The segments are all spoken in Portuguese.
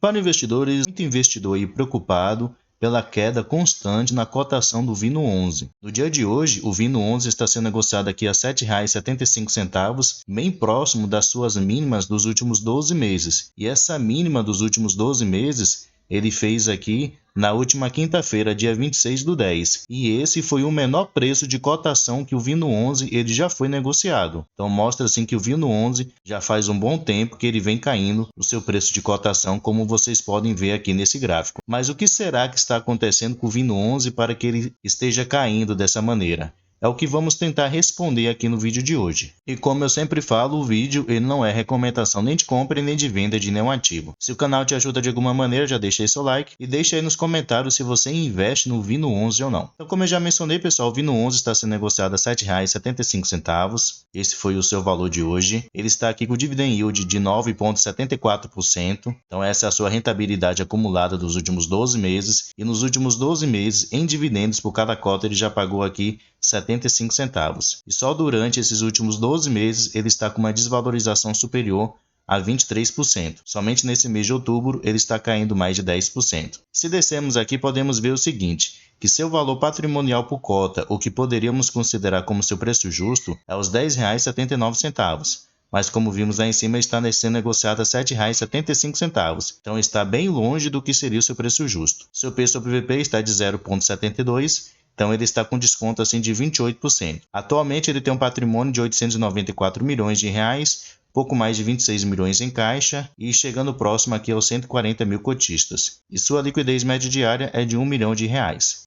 Para investidores, muito investidor aí preocupado pela queda constante na cotação do Vino 11. No dia de hoje, o Vino 11 está sendo negociado aqui a R$ 7,75, bem próximo das suas mínimas dos últimos 12 meses. E essa mínima dos últimos 12 meses ele fez aqui na última quinta-feira, dia 26/10. E esse foi o menor preço de cotação que o Vino 11 ele já foi negociado. Então mostra assim que o Vino 11 já faz um bom tempo que ele vem caindo o seu preço de cotação, como vocês podem ver aqui nesse gráfico. Mas o que será que está acontecendo com o Vino 11 para que ele esteja caindo dessa maneira? É o que vamos tentar responder aqui no vídeo de hoje. E como eu sempre falo, o vídeo ele não é recomendação nem de compra nem de venda de nenhum ativo. Se o canal te ajuda de alguma maneira, já deixa aí seu like e deixa aí nos comentários se você investe no Vino 11 ou não. Então, como eu já mencionei, pessoal, o Vino 11 está sendo negociado a R$ 7,75. Esse foi o seu valor de hoje. Ele está aqui com o dividend yield de 9,74%. Então, essa é a sua rentabilidade acumulada dos últimos 12 meses. E nos últimos 12 meses, em dividendos por cada cota, ele já pagou aqui 75 centavos. E só durante esses últimos 12 meses ele está com uma desvalorização superior a 23%. Somente nesse mês de outubro ele está caindo mais de 10%. Se descermos aqui, podemos ver o seguinte, que seu valor patrimonial por cota, o que poderíamos considerar como seu preço justo, é os R$ 10,79. Mas como vimos lá em cima, está sendo negociado a R$ 7,75. Então está bem longe do que seria o seu preço justo. Seu P sobre VP está de 0,72. Então ele está com desconto assim de 28%. Atualmente ele tem um patrimônio de 894 milhões de reais, pouco mais de 26 milhões em caixa e chegando próximo aqui aos 140 mil cotistas. E sua liquidez média diária é de R$ 1 milhão.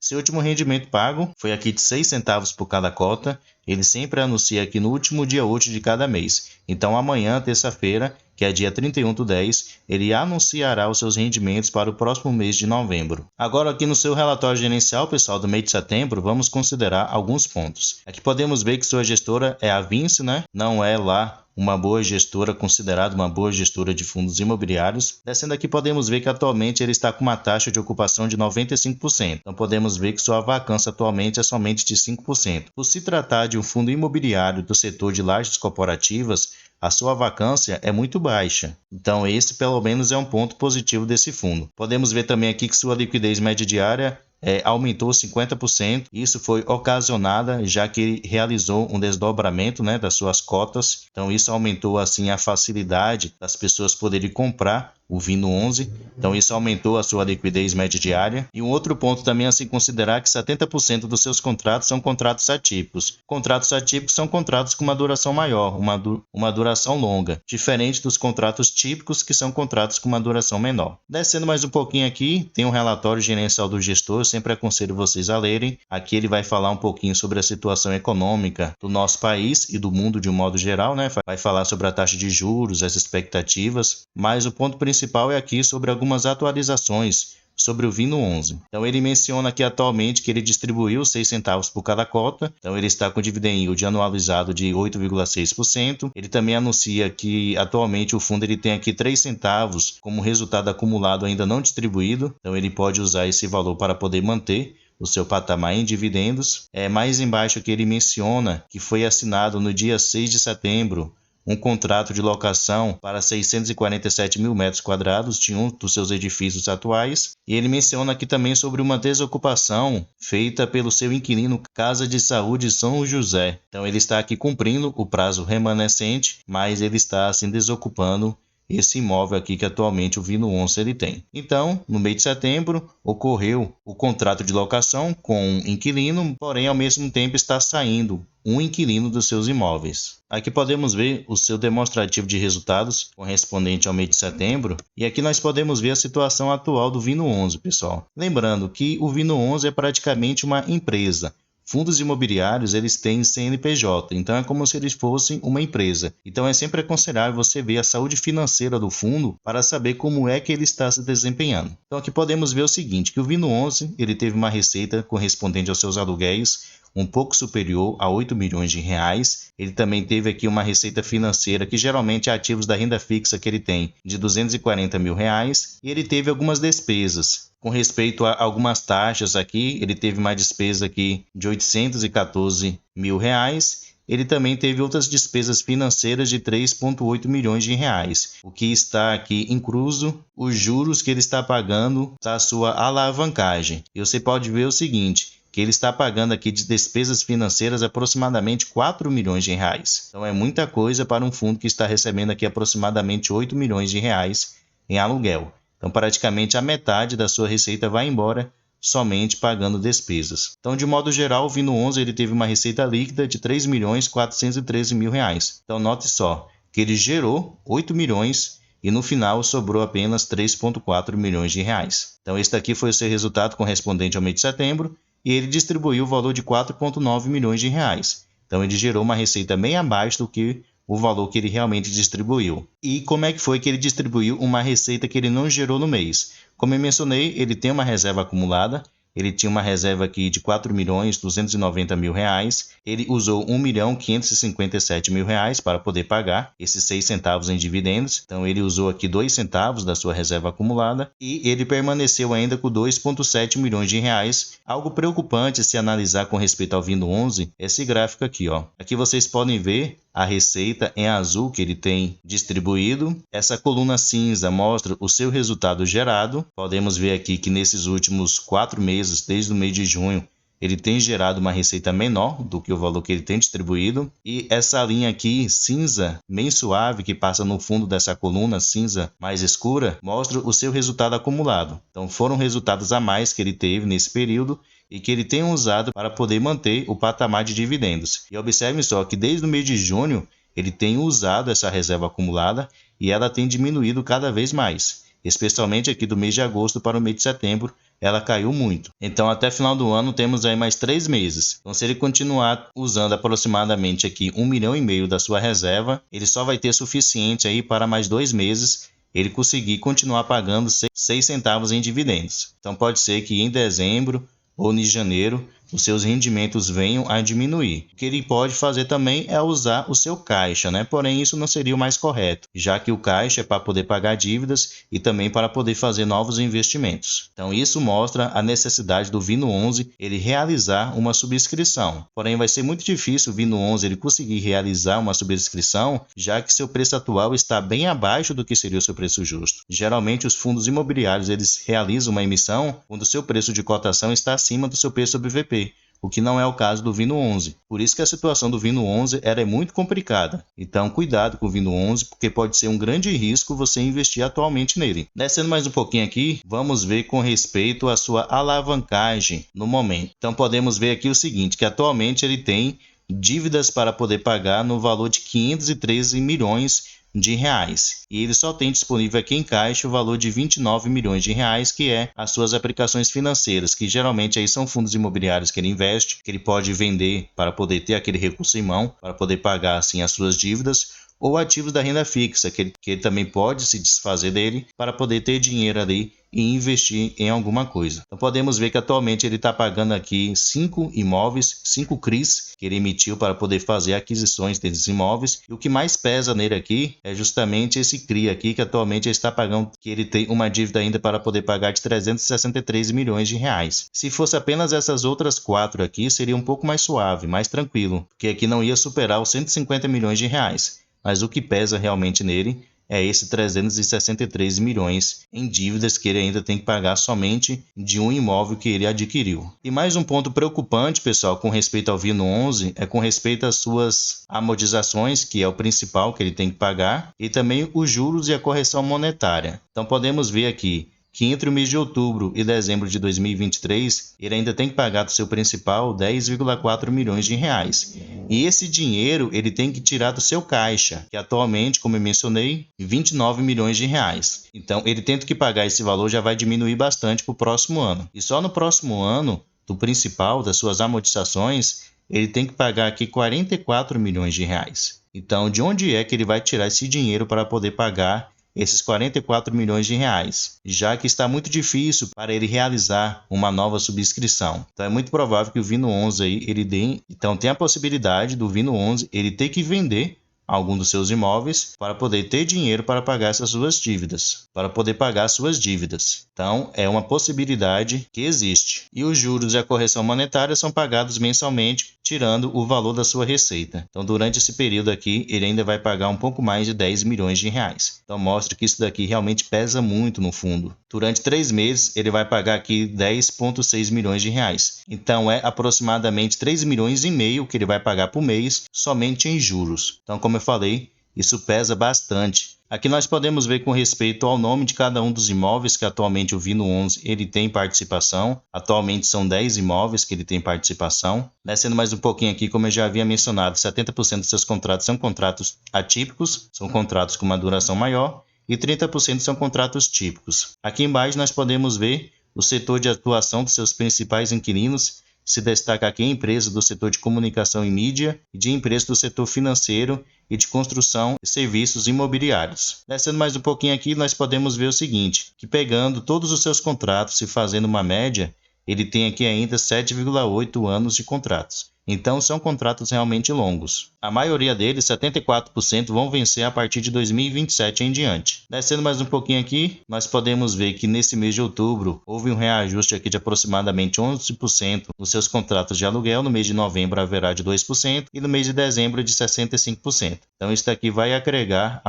Seu último rendimento pago foi aqui de 6 centavos por cada cota. Ele sempre anuncia aqui no último dia útil de cada mês. Então amanhã, terça-feira, que é dia 31/10, ele anunciará os seus rendimentos para o próximo mês de novembro. Agora aqui no seu relatório gerencial, pessoal, do mês de setembro, vamos considerar alguns pontos. Aqui podemos ver que sua gestora é a Vinci, né? Não é lá uma boa gestora, considerada uma boa gestora de fundos imobiliários. Descendo aqui podemos ver que atualmente ele está com uma taxa de ocupação de 95%. Então podemos ver que sua vacância atualmente é somente de 5%. Por se tratar de um fundo imobiliário do setor de lajes corporativas, a sua vacância é muito baixa. Então esse pelo menos é um ponto positivo desse fundo. Podemos ver também aqui que sua liquidez média diária aumentou 50%. Isso foi ocasionada já que ele realizou um desdobramento, né, das suas cotas. Então isso aumentou assim a facilidade das pessoas poderem comprar o Vino 11. Então isso aumentou a sua liquidez média diária. E um outro ponto também a se considerar que 70% dos seus contratos são contratos atípicos. Contratos atípicos são contratos com uma duração maior, uma duração longa, diferente dos contratos típicos que são contratos com uma duração menor. Descendo mais um pouquinho aqui, tem um relatório gerencial do gestor, sempre aconselho vocês a lerem. Aqui ele vai falar um pouquinho sobre a situação econômica do nosso país e do mundo de um modo geral, né? Vai falar sobre a taxa de juros, as expectativas, mas o ponto principal é aqui sobre algumas atualizações sobre o Vino 11. Então ele menciona aqui atualmente que ele distribuiu 6 centavos por cada cota. Então ele está com dividend yield anualizado de 8,6%. Ele também anuncia que atualmente o fundo ele tem aqui 3 centavos como resultado acumulado ainda não distribuído. Então ele pode usar esse valor para poder manter o seu patamar em dividendos. Mais embaixo que ele menciona que foi assinado no dia 6 de setembro um contrato de locação para 647 mil metros quadrados de um dos seus edifícios atuais. E ele menciona aqui também sobre uma desocupação feita pelo seu inquilino Casa de Saúde São José. Então ele está aqui cumprindo o prazo remanescente, mas ele está assim desocupando esse imóvel aqui que atualmente o Vino 11 ele tem. Então, no mês de setembro, ocorreu o contrato de locação com um inquilino, porém ao mesmo tempo está saindo um inquilino dos seus imóveis. Aqui podemos ver o seu demonstrativo de resultados correspondente ao mês de setembro, e aqui nós podemos ver a situação atual do Vino 11, pessoal. Lembrando que o Vino 11 é praticamente uma empresa. Fundos imobiliários, eles têm CNPJ, então é como se eles fossem uma empresa. Então é sempre aconselhável você ver a saúde financeira do fundo para saber como é que ele está se desempenhando. Então aqui podemos ver o seguinte, que o Vino 11 ele teve uma receita correspondente aos seus aluguéis um pouco superior a 8 milhões de reais. Ele também teve aqui uma receita financeira que geralmente é ativos da renda fixa que ele tem de 240 mil reais. E ele teve algumas despesas. Com respeito a algumas taxas aqui, ele teve uma despesa aqui de 814 mil reais. ele também teve outras despesas financeiras de 3,8 milhões de reais, o que está aqui incluso os juros que ele está pagando da sua alavancagem. E você pode ver o seguinte, que ele está pagando aqui de despesas financeiras aproximadamente 4 milhões de reais. Então é muita coisa para um fundo que está recebendo aqui aproximadamente 8 milhões de reais em aluguel. Então praticamente a metade da sua receita vai embora somente pagando despesas. Então, de modo geral, o Vino 11 ele teve uma receita líquida de 3.413.000 reais. Então, note só que ele gerou 8 milhões e no final sobrou apenas 3,4 milhões de reais. Então, este aqui foi o seu resultado correspondente ao mês de setembro e ele distribuiu o valor de 4,9 milhões de reais. Então, ele gerou uma receita bem abaixo do que o valor que ele realmente distribuiu. E como é que foi que ele distribuiu uma receita que ele não gerou no mês? Como eu mencionei, ele tem uma reserva acumulada, ele tinha uma reserva aqui de 4.290.000 reais, ele usou 1.557.000 reais para poder pagar esses 6 centavos em dividendos, então ele usou aqui 2 centavos da sua reserva acumulada e ele permaneceu ainda com 2,7 milhões de reais. Algo preocupante se analisar com respeito ao Vino 11, esse gráfico aqui, ó. Aqui vocês podem ver a receita em azul que ele tem distribuído. Essa coluna cinza mostra o seu resultado gerado. Podemos ver aqui que nesses últimos 4 meses, desde o mês de junho, ele tem gerado uma receita menor do que o valor que ele tem distribuído. E essa linha aqui, cinza, bem suave, que passa no fundo dessa coluna cinza mais escura, mostra o seu resultado acumulado. Então foram resultados a mais que ele teve nesse período e que ele tem usado para poder manter o patamar de dividendos. E observe só que desde o mês de junho ele tem usado essa reserva acumulada e ela tem diminuído cada vez mais. Especialmente aqui do mês de agosto para o mês de setembro, ela caiu muito. Então até final do ano temos aí mais 3 meses. Então se ele continuar usando aproximadamente aqui 1,5 milhão da sua reserva, ele só vai ter suficiente aí para mais 2 meses ele conseguir continuar pagando 6 centavos em dividendos. Então pode ser que em dezembro ou em janeiro os seus rendimentos venham a diminuir. O que ele pode fazer também é usar o seu caixa, né? Porém, isso não seria o mais correto, já que o caixa é para poder pagar dívidas e também para poder fazer novos investimentos. Então, isso mostra a necessidade do Vino 11 ele realizar uma subscrição. Porém, vai ser muito difícil o Vino 11 ele conseguir realizar uma subscrição, já que seu preço atual está bem abaixo do que seria o seu preço justo. Geralmente, os fundos imobiliários eles realizam uma emissão quando o seu preço de cotação está acima do seu preço sobre VP, o que não é o caso do Vino 11. Por isso que a situação do Vino 11 é muito complicada. Então, cuidado com o Vino 11, porque pode ser um grande risco você investir atualmente nele. Descendo mais um pouquinho aqui, vamos ver com respeito à sua alavancagem no momento. Então, podemos ver aqui o seguinte, que atualmente ele tem dívidas para poder pagar no valor de 513 milhões de reais. E ele só tem disponível aqui em caixa o valor de 29 milhões de reais, que é as suas aplicações financeiras, que geralmente aí são fundos imobiliários que ele investe, que ele pode vender para poder ter aquele recurso em mão, para poder pagar assim as suas dívidas, ou ativos da renda fixa, que ele também pode se desfazer dele para poder ter dinheiro ali e investir em alguma coisa. Então podemos ver que atualmente ele está pagando aqui 5 imóveis, 5 CRIs que ele emitiu para poder fazer aquisições desses imóveis. E o que mais pesa nele aqui é justamente esse CRI aqui, que atualmente ele está pagando, que ele tem uma dívida ainda para poder pagar de 363 milhões de reais. Se fosse apenas essas outras 4 aqui, seria um pouco mais suave, mais tranquilo, porque aqui não ia superar os 150 milhões de reais. Mas o que pesa realmente nele é esse 363 milhões em dívidas que ele ainda tem que pagar somente de um imóvel que ele adquiriu. E mais um ponto preocupante, pessoal, com respeito ao Vino 11, é com respeito às suas amortizações, que é o principal que ele tem que pagar, e também os juros e a correção monetária. Então podemos ver aqui que entre o mês de outubro e dezembro de 2023, ele ainda tem que pagar do seu principal 10,4 milhões de reais. E esse dinheiro ele tem que tirar do seu caixa, que atualmente, como eu mencionei, 29 milhões de reais. Então, ele tendo que pagar esse valor já vai diminuir bastante para o próximo ano. E só no próximo ano, do principal, das suas amortizações, ele tem que pagar aqui 44 milhões de reais. Então, de onde é que ele vai tirar esse dinheiro para poder pagar esses 44 milhões de reais, já que está muito difícil para ele realizar uma nova subscrição. Então é muito provável que o Vino 11 aí, ele dê, então tem a possibilidade do Vino 11 ele ter que vender algum dos seus imóveis para poder ter dinheiro para pagar essas suas dívidas, para poder pagar suas dívidas. Então, é uma possibilidade que existe. E os juros e a correção monetária são pagados mensalmente tirando o valor da sua receita. Então, durante esse período aqui, ele ainda vai pagar um pouco mais de 10 milhões de reais. Então, mostra que isso daqui realmente pesa muito no fundo. Durante 3 meses, ele vai pagar aqui 10,6 milhões de reais. Então, é aproximadamente 3 milhões e meio que ele vai pagar por mês somente em juros. Então, como eu falei, isso pesa bastante. Aqui nós podemos ver com respeito ao nome de cada um dos imóveis que atualmente o Vino11 ele tem participação. Atualmente são 10 imóveis que ele tem participação. Descendo mais um pouquinho aqui, como eu já havia mencionado, 70% dos seus contratos são contratos atípicos, são contratos com uma duração maior, e 30% são contratos típicos. Aqui embaixo nós podemos ver o setor de atuação dos seus principais inquilinos. Se destaca aqui a empresa do setor de comunicação e mídia e de empresas do setor financeiro e de construção e serviços imobiliários. Descendo mais um pouquinho aqui, nós podemos ver o seguinte, que pegando todos os seus contratos e fazendo uma média, ele tem aqui ainda 7,8 anos de contratos. Então, são contratos realmente longos. A maioria deles, 74%, vão vencer a partir de 2027 em diante. Descendo mais um pouquinho aqui, nós podemos ver que nesse mês de outubro, houve um reajuste aqui de aproximadamente 11% nos seus contratos de aluguel. No mês de novembro haverá de 2% e no mês de dezembro de 65%. Então, isso daqui vai agregar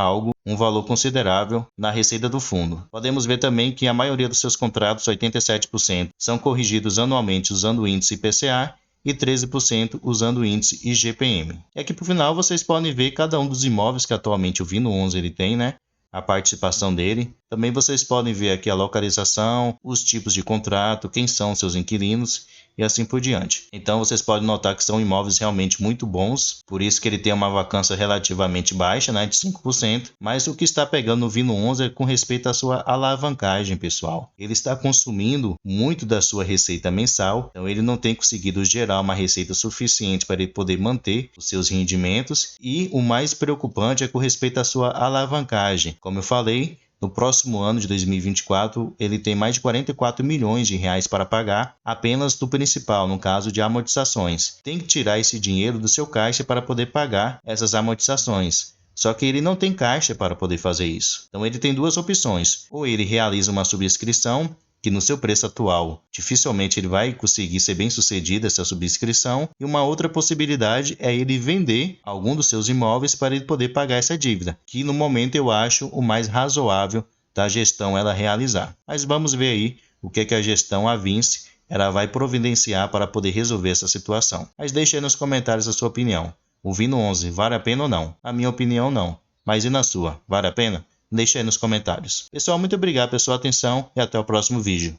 um valor considerável na receita do fundo. Podemos ver também que a maioria dos seus contratos, 87%, são corrigidos anualmente usando o índice IPCA, e 13% usando o índice IGPM. E aqui para o final vocês podem ver cada um dos imóveis que atualmente o Vino11 ele tem, né? A participação dele. Também vocês podem ver aqui a localização, os tipos de contrato, quem são seus inquilinos e assim por diante. Então vocês podem notar que são imóveis realmente muito bons, por isso que ele tem uma vacância relativamente baixa, né, de 5%, mas o que está pegando no Vino11 é com respeito à sua alavancagem, pessoal. Ele está consumindo muito da sua receita mensal, então ele não tem conseguido gerar uma receita suficiente para ele poder manter os seus rendimentos, e o mais preocupante é com respeito à sua alavancagem. Como eu falei, no próximo ano de 2024, ele tem mais de 44 milhões de reais para pagar apenas do principal, no caso de amortizações. Tem que tirar esse dinheiro do seu caixa para poder pagar essas amortizações. Só que ele não tem caixa para poder fazer isso. Então ele tem duas opções. Ou ele realiza uma subscrição, que no seu preço atual dificilmente ele vai conseguir ser bem sucedido essa subscrição, e uma outra possibilidade é ele vender algum dos seus imóveis para ele poder pagar essa dívida, que no momento eu acho o mais razoável da gestão ela realizar. Mas vamos ver aí o que a gestão, a Vinci, ela vai providenciar para poder resolver essa situação. Mas deixe aí nos comentários a sua opinião. O Vino11 vale a pena ou não? A minha opinião não. Mas e na sua? Vale a pena? Deixe aí nos comentários. Pessoal, muito obrigado pela sua atenção e até o próximo vídeo.